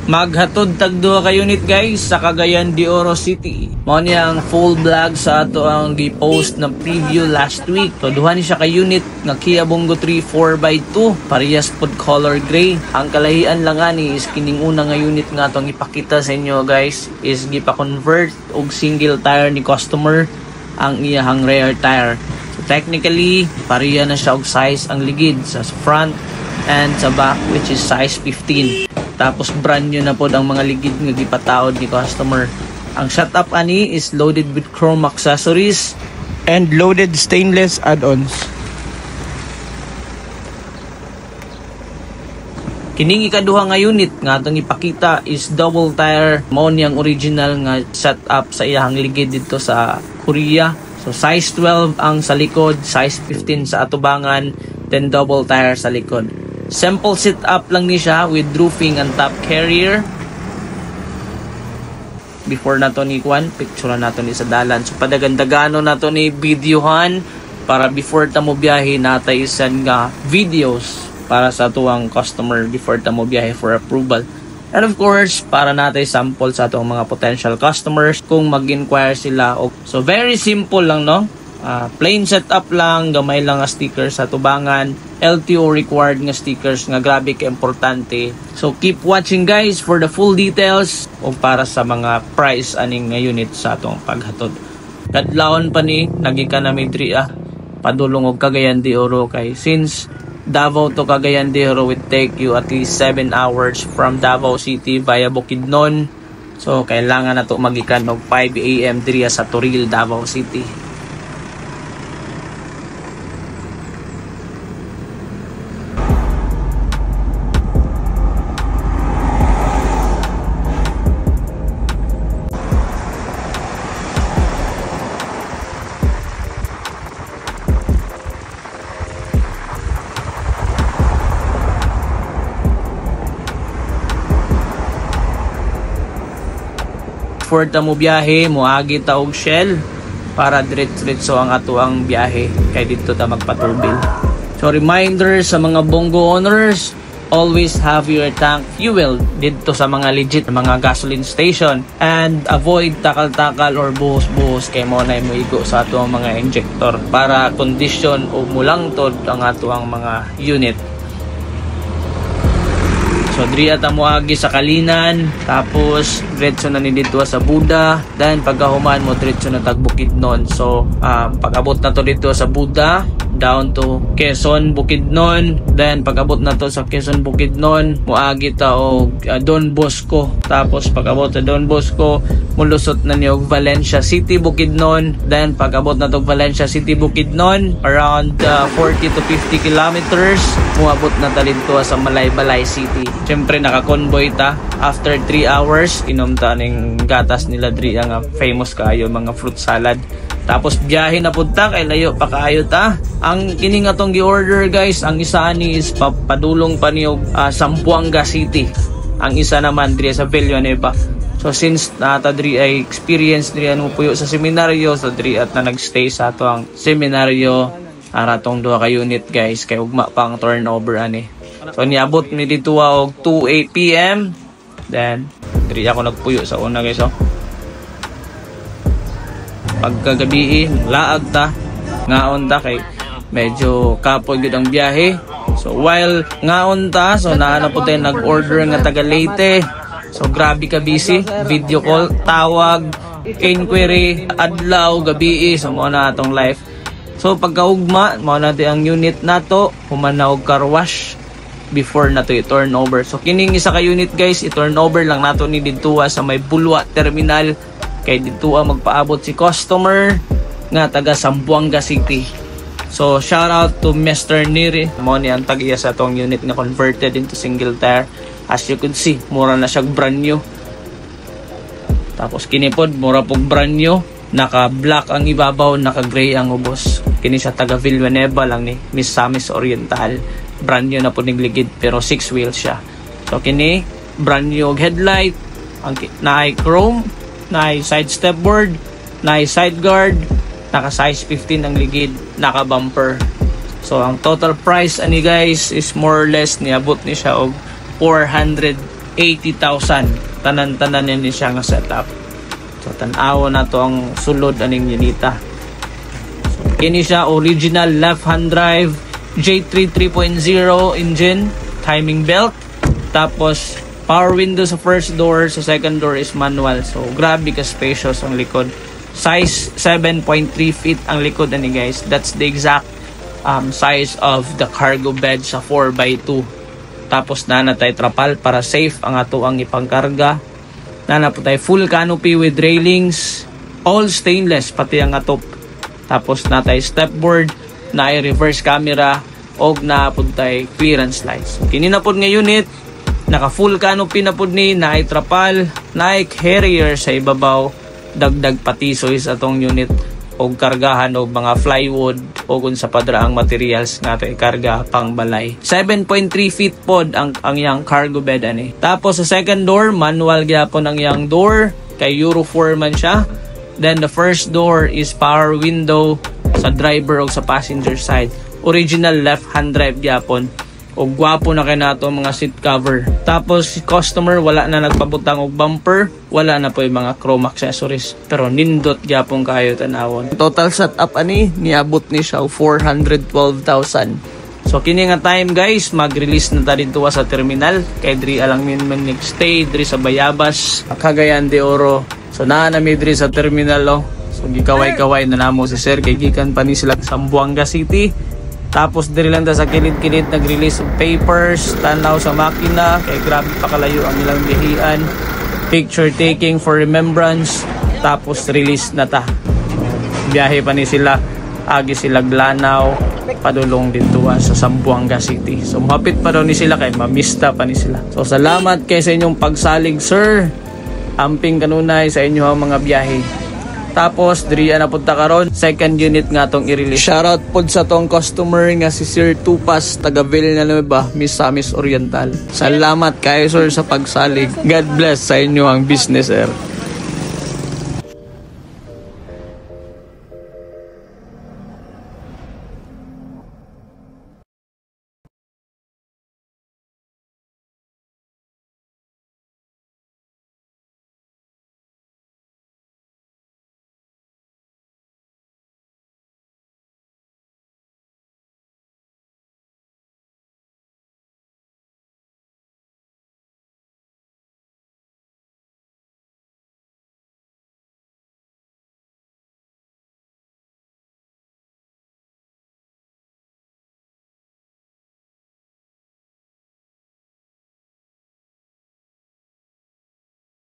Maghatod tag duha ka unit guys sa Cagayan de Oro City. Mao niya ang full vlog sa ato ang gi-post na preview last week. So duha ni siya ka unit nga Kia Bongo 3 4x2, parehas pod color gray. Ang kalahian lang ani is kining una nga unit nga atong ipakita sa inyo guys is gipa-convert og single tire ni customer ang iyang rear tire. So technically pareha na siya og size ang ligid sa front and sa back which is size 15. Tapos brand new na po ang mga ligid nga gipataod ni customer. Ang setup ani is loaded with chrome accessories and loaded stainless add-ons. Kining ikaduha nga unit nga atong ipakita is double tire. Mao niyang original nga setup sa iyang ligid dito sa Korea. So size 12 ang sa likod, size 15 sa atubangan, then double tire sa likod. Simple setup lang ni siya with roofing and top carrier. Before nato ni Kwan, picture nato ni sa dalan. So padagandagano nato ni videohan para before ta mo biyahe natay isan nga videos para sa tuwang customer before ta mo biyahe for approval. And of course, para natay sample sa atong mga potential customers kung mag-inquire sila. So very simple lang no. Plain setup lang, gamay lang nga stickers sa tubangan, LTO required nga stickers nga grabe ka importante. So keep watching guys for the full details o para sa mga price aning nga unit sa atong paghatod. Kadlawon pa ni nagika na may padulong og Cagayan de Oro kay since Davao to Cagayan de Oro would take you at least 7 hours from Davao City via Bukidnon. So kailangan na to magikan og 5 AM diriya sa Toril, Davao City. For ta mo biyahe, moagi ta og Shell para diretso ang ato ang biyahe kay dito ta magpatubil. So reminder sa mga Bongo owners, always have your tank fuel dito sa mga legit mga gasoline station and avoid takal-takal or buhos-buhos kay mo na moigo sa ato ang mga injector para condition o mulangtod ang ato ang mga unit. So diri ata moagi sa Kalinan, tapos diretso na ni dito sa Buda, then pagkahuman mo diretso na tag Bukidnon. So pag-abot na to dito sa Buda, down to Quezon, Bukidnon, then pag-abot na to sa Quezon, Bukidnon, moagi ta og Don Bosco. Tapos pag-abot sa Don Bosco, mulusot na ni og Valencia City, Bukidnon, then pag-abot na to Valencia City, Bukidnon, around 40 to 50 kilometers, moabot na ta dito sa Malaybalay City. Siyempre naka-convoy ta. After 3 hours, inom ta ning gatas nila diri nga famous kaayo mga fruit salad. Tapos biyahe na punta kay layo pa kaayo ta. Ang kini nga tong gi-order guys, ang isa ani is padulong pa niyo Zamboanga City. Ang isa naman diri sa Villanueva. So since nata diri ay experience diri ano puyo sa seminaryo, so diri at na nagstay sa ato ang seminaryo ara tong duha ka unit guys kay ugma pang turnover ani. So niabot mi dito og 2 PM. Then diri ako nagpuyo sa una guys oh. Pagkagabi laag ta ngaon ta kay medyo kapoy gud ang biyahe. So while ngaon ta, so naana po tayo nag-order nga taga Leyte. So grabe ka busy, video call, tawag, inquiry, adlaw, gabi, so mo na atong life. So pagkaugma, mo na ang unit nato, human na og car wash before na to i-turn over. So kining isa ka unit guys, i-turn over lang nato ni didtuwa sa may Bulwa Terminal kay didtuwa magpaabot si customer nga taga Zamboanga City. So shout out to Mr. Neri, mo ni ang tag-iya sa tong unit na converted into single tire. As you could see, mura na siya brand new. Tapos kinipod, mura pog brand new. Naka-black ang ibabaw, naka-gray ang ubos. Kini sa taga Villanueva lang ni Miss Samis Oriental. Brand new na po ligid pero 6 wheels siya. So kini brand new headlight, ang naay chrome, naay side step board, naay side guard, naka size 15 ang ligid, naka bumper. So ang total price ani guys is more or less niabot ni siya og 400 80,000 tanan-tanan ni siya nga setup. So tan-awo na to ang sulod aning unita. So kini siya original left hand drive J3 3.0 engine, timing belt, tapos power window sa first door, sa second door is manual. So grabe ka spacious ang likod. Size 7.3 feet ang likod ani guys. That's the exact size of the cargo bed sa 4x2. Tapos nana tay trapal para safe ang ato ang ipangkarga. Nana po tay full canopy with railings, all stainless pati ang atop. Tapos na tay stepboard, na ay reverse camera, og na po tay clearance lights. Kini na po nga unit, naka full canopy na po ni, na ay trapal, na ay carrier sa ibabaw, dagdag patisoy sa atong unit og kargahan og mga plywood o kung sa padraang materials nga to ikarga pang balay. 7.3 feet pod ang yang cargo bed ani. Tapos sa second door, manual gyapon ang yang door, kay Euro 4 man siya. Then the first door is power window sa driver o sa passenger side. Original left hand drive gyapon. Og gwapo na kay nato mga seat cover. Tapos si customer wala na nagpabutang og bumper, wala na po yung mga chrome accessories. Pero nindot gyapon kayo tanawon. Total setup ani niabot ni siya 412,000. So kini nga time guys, mag-release na ta dito sa terminal. Kay diri alang min next stay diri sa Bayabas, Cagayan de Oro. So naa na mi diri sa terminal oh. So gikaway-kaway na namo si sir kay gikan pa ni sila sa Zamboanga City. Tapos diri lang ta sa kilid-kilid nag-release of papers, tanaw sa makina, kay grabe pa kalayo ang ilang bihian. Picture taking for remembrance, tapos release na ta. Biyahe pa ni sila, agi sila Glanaw, padulong dito sa Zamboanga City. So mahapit pa daw ni sila kay mamista pa ni sila. So salamat kay sa inyong pagsalig sir. Amping kanunay sa inyo ang mga biyahe. Tapos diri na punta karon, second unit nga tong i-release. Shoutout pod sa tong customer nga si Sir Tupas taga Villanueva, Misamis Oriental. Salamat kayo sir sa pagsalig. God bless sa inyo ang business sir.